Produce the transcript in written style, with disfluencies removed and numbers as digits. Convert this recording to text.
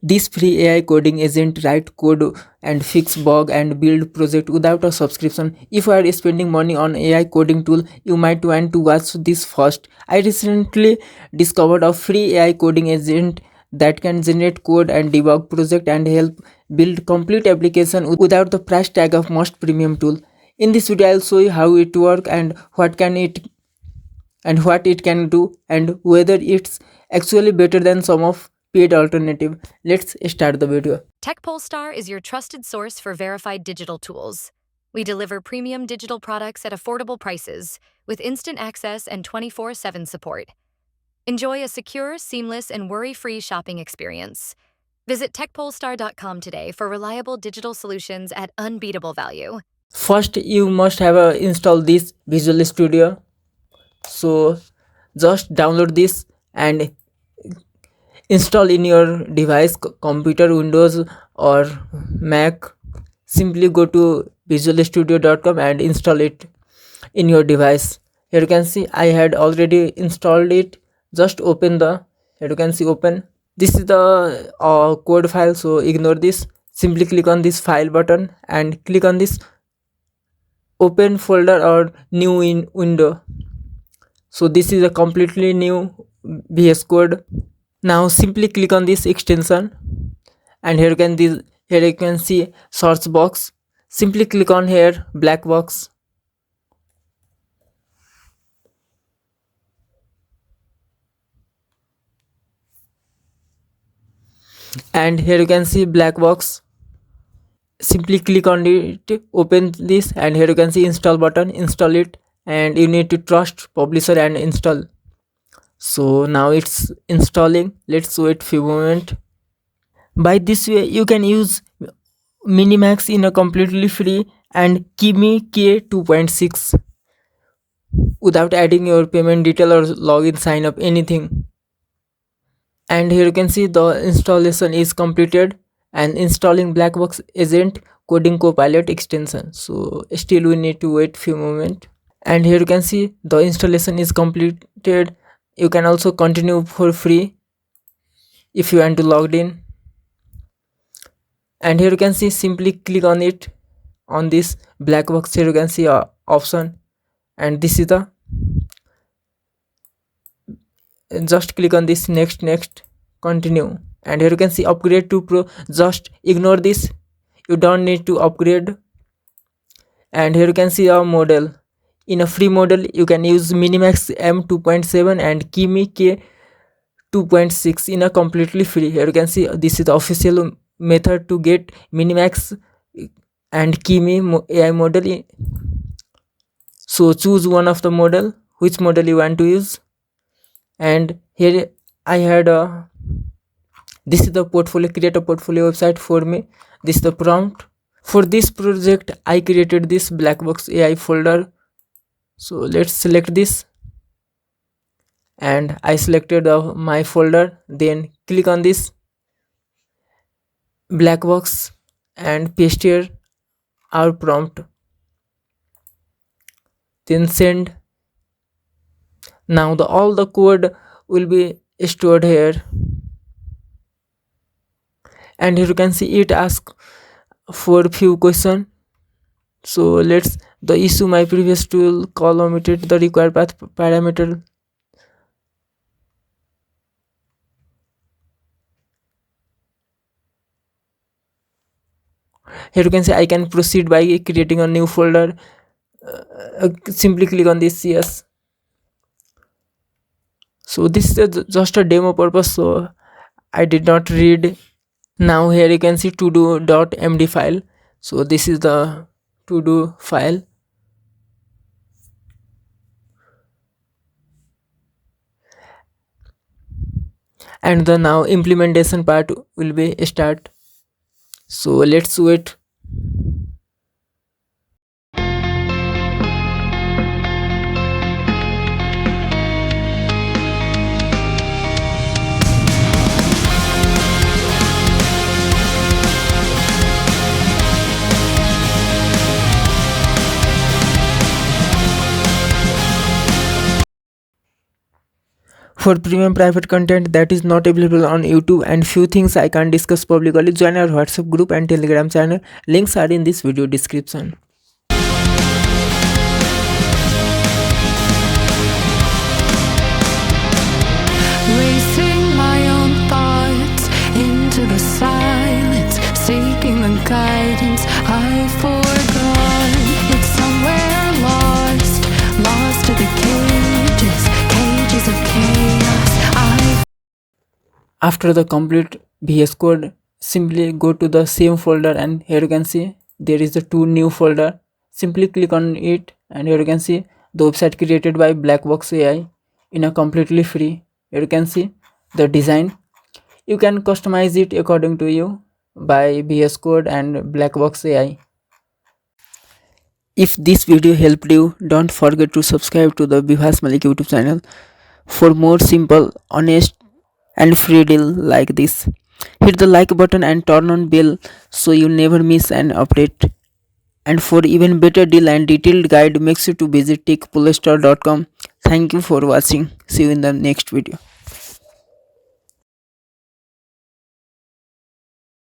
This free AI coding agent write code and fix bug and build project without a subscription. If you are spending money on AI coding tool, you might want to watch this first. I recently discovered a free AI coding agent that can generate code and debug project and help build complete application without the price tag of most premium tool. In this video I'll show you how it work and what it can do and whether it's actually better than some of paid alternative. Let's start the video. TechPolestar is your trusted source for verified digital tools. We deliver premium digital products at affordable prices with instant access and 24/7 support. Enjoy a secure, seamless, and worry-free shopping experience. Visit techpolestar.com today for reliable digital solutions at unbeatable value. First, you must have installed this Visual Studio. So just download this and install in your device, computer, Windows or Mac. Simply go to visualstudio.com and install it in your device. Here you can see I had already installed it. Just open the, here you can see open. This is the code file, so ignore this. Simply click on this file button and click on this open folder or new in window. So this is a completely new VS code. Now simply click on this extension and here you can see search box. Simply click on here BlackBox. And here you can see BlackBox. Simply click on it, open this, and here you can see install button. Install it and you need to trust publisher and install. So now it's installing. Let's wait few moments. By this way you can use Minimax in a completely free and Kimi K 2.6 without adding your payment detail or login sign up anything. And here you can see the installation is completed and installing BlackBox agent coding copilot extension. So still we need to wait few moments. And here you can see the installation is completed. You can also continue for free if you want to log in. And here you can see simply click on it on this BlackBox. Here you can see option and this is the, just click on this next continue. And here you can see upgrade to pro. Just ignore this, you don't need to upgrade. And here you can see our model. In a free model you can use Minimax M 2.7 and Kimi K 2.6 in a completely free. Here you can see this is the official method to get Minimax and Kimi AI model. So choose one of the model, which model you want to use. And here I had a, this is the portfolio, create a portfolio website for me. This is the prompt. For this project I created this BlackBox AI folder. So let's select this and I selected my folder. Then click on this BlackBox and paste here our prompt. Then send. Now all the code will be stored here. And here you can see it ask for few question. So let's the issue my previous tool call omitted the required path parameter. Here you can see I can proceed by creating a new folder. Simply click on this yes. So this is just a demo purpose, so I did not read. Now here you can see todo.md file. So this is the to do file. And the now implementation part will be start. So let's wait. For premium private content that is not available on YouTube and few things I can't discuss publicly, join our WhatsApp group and Telegram channel. Links are in this video description. Racing my own thoughts into the silence, seeking the guidance I forgot. It's somewhere lost, lost to the cages, cages of chaos. After the complete VS Code, simply go to the same folder, and here you can see there is the two new folder. Simply click on it, and here you can see the website created by BlackBox AI in a completely free. Here you can see the design. You can customize it according to you by VS Code and BlackBox AI. If this video helped you, don't forget to subscribe to the Bivas Malik YouTube channel for more simple, honest and free deal like this. Hit the like button and turn on bell so you never miss an update. And for even better deal and detailed guide, make sure to visit techpolestar.com. Thank you for watching. See you in the next video.